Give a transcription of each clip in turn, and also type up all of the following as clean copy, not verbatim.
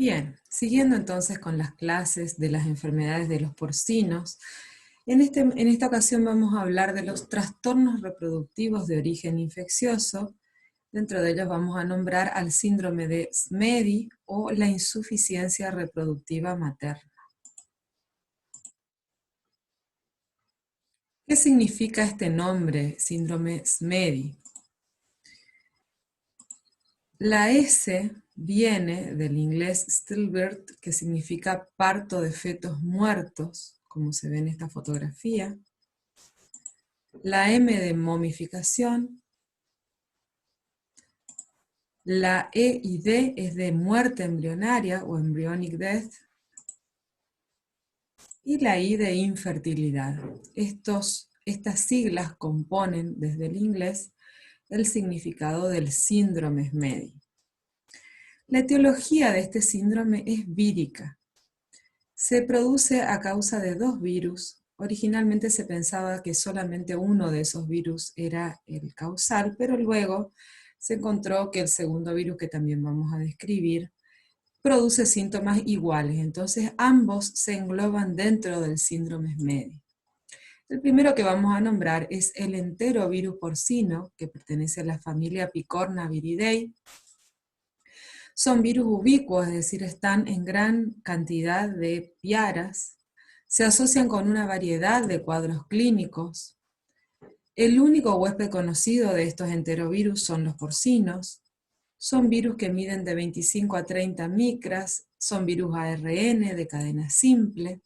Bien, siguiendo entonces con las clases de las enfermedades de los porcinos, en esta ocasión vamos a hablar de los trastornos reproductivos de origen infeccioso. Dentro de ellos vamos a nombrar al síndrome de SMEDI o la insuficiencia reproductiva materna. ¿Qué significa este nombre, síndrome SMEDI? La S viene del inglés stillbirth, que significa parto de fetos muertos, como se ve en esta fotografía. La M de momificación. La E y D es de muerte embrionaria o embryonic death. Y la I de infertilidad. Estas siglas componen desde el inglés el significado del síndrome SMEDI. La etiología de este síndrome es vírica. Se produce a causa de dos virus. Originalmente se pensaba que solamente uno de esos virus era el causal, pero luego se encontró que el segundo virus, que también vamos a describir, produce síntomas iguales. Entonces ambos se engloban dentro del síndrome SMEDI. El primero que vamos a nombrar es el enterovirus porcino, que pertenece a la familia Picornaviridae. Son virus ubicuos, es decir, están en gran cantidad de piaras. Se asocian con una variedad de cuadros clínicos. El único huésped conocido de estos enterovirus son los porcinos. Son virus que miden de 25 a 30 micras, son virus ARN de cadena simple.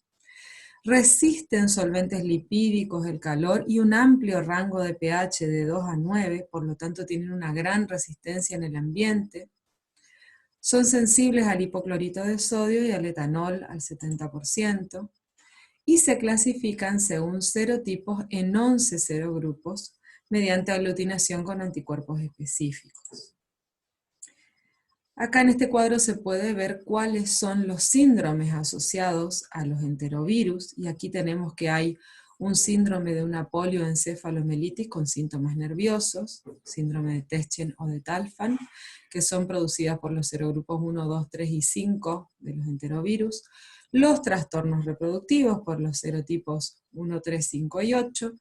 Resisten solventes lipídicos, el calor y un amplio rango de pH de 2 a 9, por lo tanto tienen una gran resistencia en el ambiente. Son sensibles al hipoclorito de sodio y al etanol al 70%, y se clasifican según serotipos en 11 serogrupos mediante aglutinación con anticuerpos específicos. Acá en este cuadro se puede ver cuáles son los síndromes asociados a los enterovirus, y aquí tenemos que hay un síndrome de una polioencefalomelitis con síntomas nerviosos, síndrome de Teschen o de Talfan, que son producidas por los serogrupos 1, 2, 3 y 5 de los enterovirus, los trastornos reproductivos por los serotipos 1, 3, 5 y 8,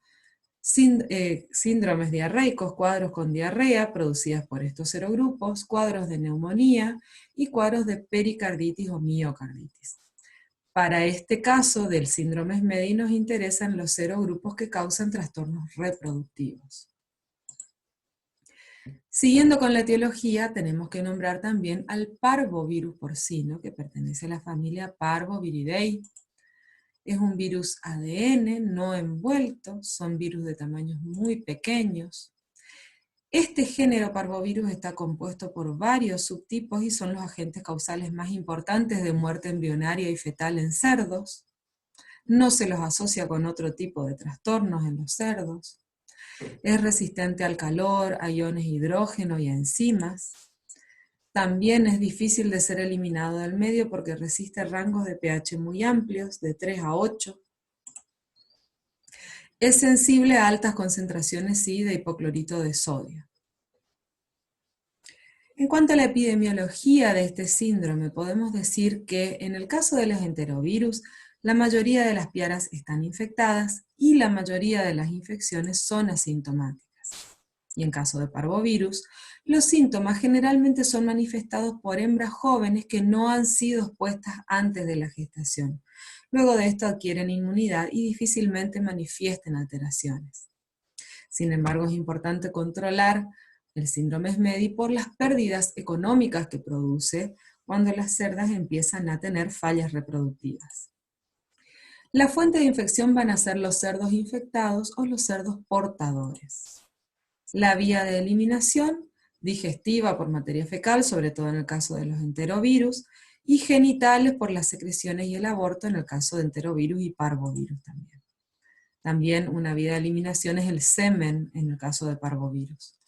síndromes diarreicos, cuadros con diarrea producidas por estos serogrupos, cuadros de neumonía y cuadros de pericarditis o miocarditis. Para este caso del síndrome SMEDI nos interesan los serogrupos que causan trastornos reproductivos. Siguiendo con la etiología, tenemos que nombrar también al parvovirus porcino, que pertenece a la familia Parvoviridae. Es un virus ADN no envuelto, son virus de tamaños muy pequeños. Este género parvovirus está compuesto por varios subtipos y son los agentes causales más importantes de muerte embrionaria y fetal en cerdos. No se los asocia con otro tipo de trastornos en los cerdos. Es resistente al calor, a iones hidrógeno y a enzimas. También es difícil de ser eliminado del medio porque resiste rangos de pH muy amplios, de 3 a 8. Es sensible a altas concentraciones de hipoclorito de sodio. En cuanto a la epidemiología de este síndrome, podemos decir que en el caso de los enterovirus, la mayoría de las piaras están infectadas y la mayoría de las infecciones son asintomáticas. Y en caso de parvovirus, los síntomas generalmente son manifestados por hembras jóvenes que no han sido expuestas antes de la gestación. Luego de esto adquieren inmunidad y difícilmente manifiesten alteraciones. Sin embargo, es importante controlar el síndrome SMEDI por las pérdidas económicas que produce cuando las cerdas empiezan a tener fallas reproductivas. La fuente de infección van a ser los cerdos infectados o los cerdos portadores. La vía de eliminación, digestiva por materia fecal, sobre todo en el caso de los enterovirus, y genitales por las secreciones y el aborto en el caso de enterovirus y parvovirus también. También una vía de eliminación es el semen en el caso de parvovirus.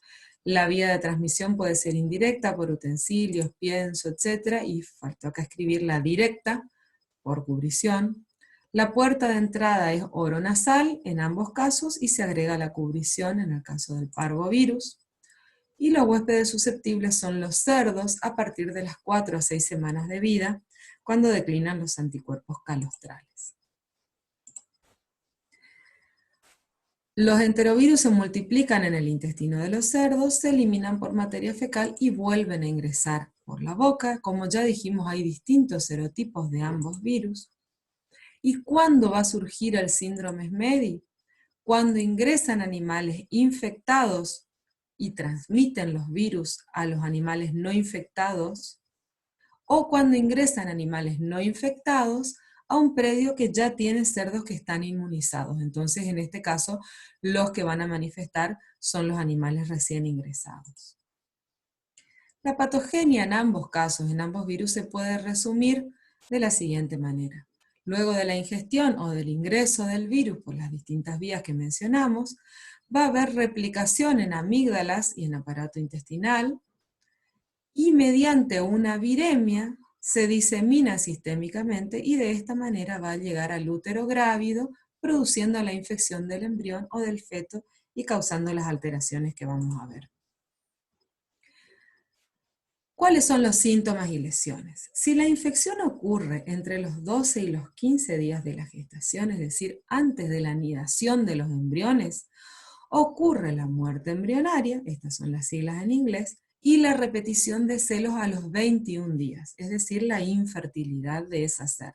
La vía de transmisión puede ser indirecta por utensilios, pienso, etc. Y faltó acá escribir la directa por cubrición. La puerta de entrada es oronasal en ambos casos y se agrega la cubrición en el caso del parvovirus. Y los huéspedes susceptibles son los cerdos a partir de las 4 a 6 semanas de vida, cuando declinan los anticuerpos calostrales. Los enterovirus se multiplican en el intestino de los cerdos, se eliminan por materia fecal y vuelven a ingresar por la boca. Como ya dijimos, hay distintos serotipos de ambos virus. ¿Y cuándo va a surgir el síndrome SMEDI? Cuando ingresan animales infectados y transmiten los virus a los animales no infectados, o cuando ingresan animales no infectados a un predio que ya tiene cerdos que están inmunizados. Entonces, en este caso, los que van a manifestar son los animales recién ingresados. La patogenia en ambos casos, en ambos virus, se puede resumir de la siguiente manera. Luego de la ingestión o del ingreso del virus por las distintas vías que mencionamos, va a haber replicación en amígdalas y en aparato intestinal, y mediante una viremia se disemina sistémicamente y de esta manera va a llegar al útero grávido, produciendo la infección del embrión o del feto y causando las alteraciones que vamos a ver. ¿Cuáles son los síntomas y lesiones? Si la infección ocurre entre los 12 y los 15 días de la gestación, es decir, antes de la anidación de los embriones, ocurre la muerte embrionaria, estas son las siglas en inglés, y la repetición de celos a los 21 días, es decir, la infertilidad de esa cerda.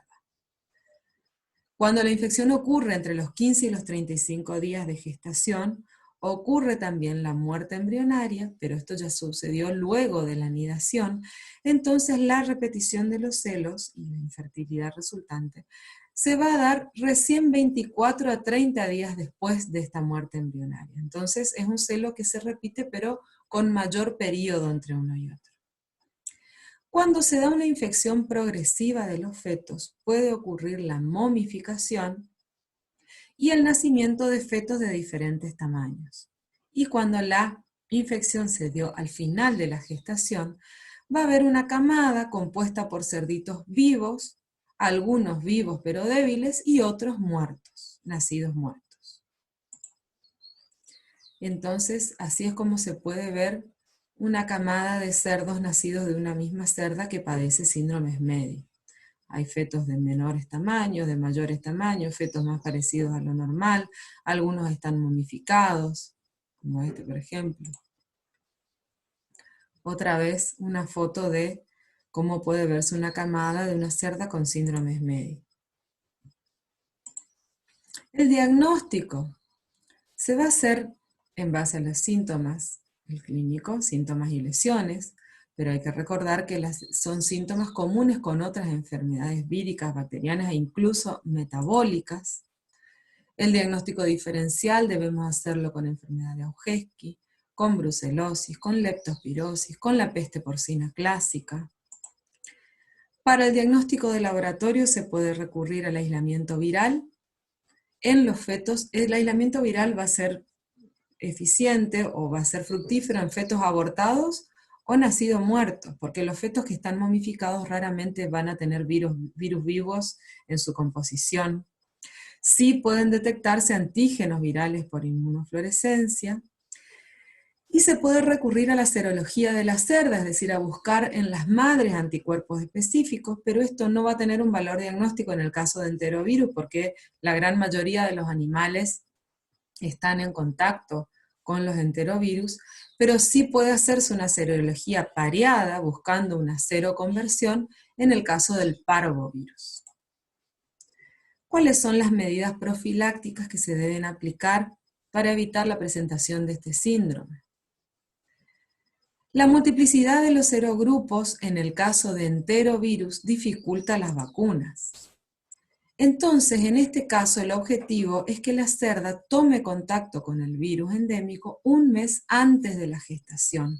Cuando la infección ocurre entre los 15 y los 35 días de gestación, ocurre también la muerte embrionaria, pero esto ya sucedió luego de la anidación, entonces la repetición de los celos y la infertilidad resultante se va a dar recién 24 a 30 días después de esta muerte embrionaria. Entonces es un celo que se repite, pero con mayor periodo entre uno y otro. Cuando se da una infección progresiva de los fetos, puede ocurrir la momificación y el nacimiento de fetos de diferentes tamaños. Y cuando la infección se dio al final de la gestación, va a haber una camada compuesta por cerditos vivos, algunos vivos pero débiles y otros muertos, nacidos muertos. Entonces, así es como se puede ver una camada de cerdos nacidos de una misma cerda que padece síndrome SMEDI. Hay fetos de menores tamaños, de mayores tamaños, fetos más parecidos a lo normal, algunos están momificados, como este por ejemplo. Otra vez una foto de cómo puede verse una camada de una cerda con síndrome SMEDI. El diagnóstico se va a hacer en base a los síntomas, el clínico, síntomas y lesiones, pero hay que recordar que son síntomas comunes con otras enfermedades víricas, bacterianas e incluso metabólicas. El diagnóstico diferencial debemos hacerlo con enfermedad de Augeski, con brucelosis, con leptospirosis, con la peste porcina clásica. Para el diagnóstico de laboratorio se puede recurrir al aislamiento viral. En los fetos, el aislamiento viral va a ser eficiente o va a ser fructífero en fetos abortados o nacidos muertos, porque los fetos que están momificados raramente van a tener virus vivos en su composición. Sí pueden detectarse antígenos virales por inmunofluorescencia, y se puede recurrir a la serología de la cerda, es decir, a buscar en las madres anticuerpos específicos, pero esto no va a tener un valor diagnóstico en el caso de enterovirus, porque la gran mayoría de los animales están en contacto con los enterovirus, pero sí puede hacerse una serología pareada, buscando una seroconversión, en el caso del parvovirus. ¿Cuáles son las medidas profilácticas que se deben aplicar para evitar la presentación de este síndrome? La multiplicidad de los serogrupos en el caso de enterovirus dificulta las vacunas. Entonces, en este caso, el objetivo es que la cerda tome contacto con el virus endémico un mes antes de la gestación.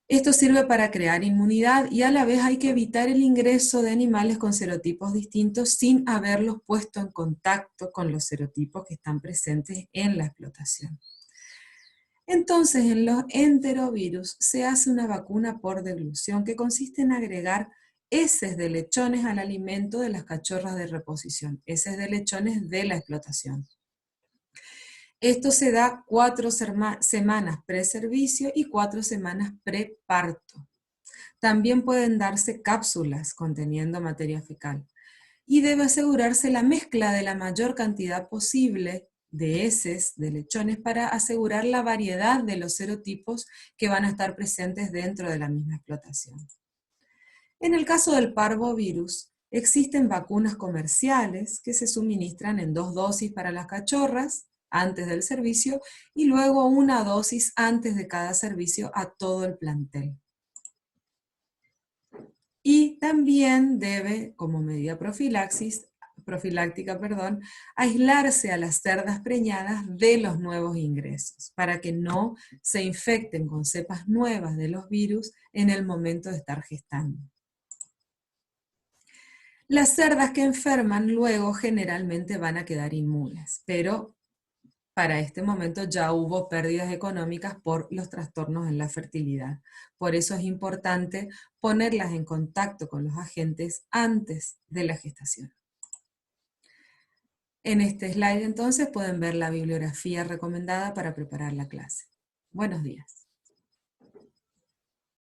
Esto sirve para crear inmunidad y a la vez hay que evitar el ingreso de animales con serotipos distintos sin haberlos puesto en contacto con los serotipos que están presentes en la explotación. Entonces, en los enterovirus se hace una vacuna por deglución que consiste en agregar heces de lechones al alimento de las cachorras de reposición, heces de lechones de la explotación. Esto se da 4 semanas preservicio y 4 semanas preparto. También pueden darse cápsulas conteniendo materia fecal. Y debe asegurarse la mezcla de la mayor cantidad posible de heces de lechones para asegurar la variedad de los serotipos que van a estar presentes dentro de la misma explotación. En el caso del parvovirus, existen vacunas comerciales que se suministran en 2 dosis para las cachorras antes del servicio y luego una dosis antes de cada servicio a todo el plantel. Y también debe, como medida profiláctica, aislarse a las cerdas preñadas de los nuevos ingresos, para que no se infecten con cepas nuevas de los virus en el momento de estar gestando. Las cerdas que enferman luego generalmente van a quedar inmunes, pero para este momento ya hubo pérdidas económicas por los trastornos en la fertilidad. Por eso es importante ponerlas en contacto con los agentes antes de la gestación. En este slide entonces pueden ver la bibliografía recomendada para preparar la clase. Buenos días.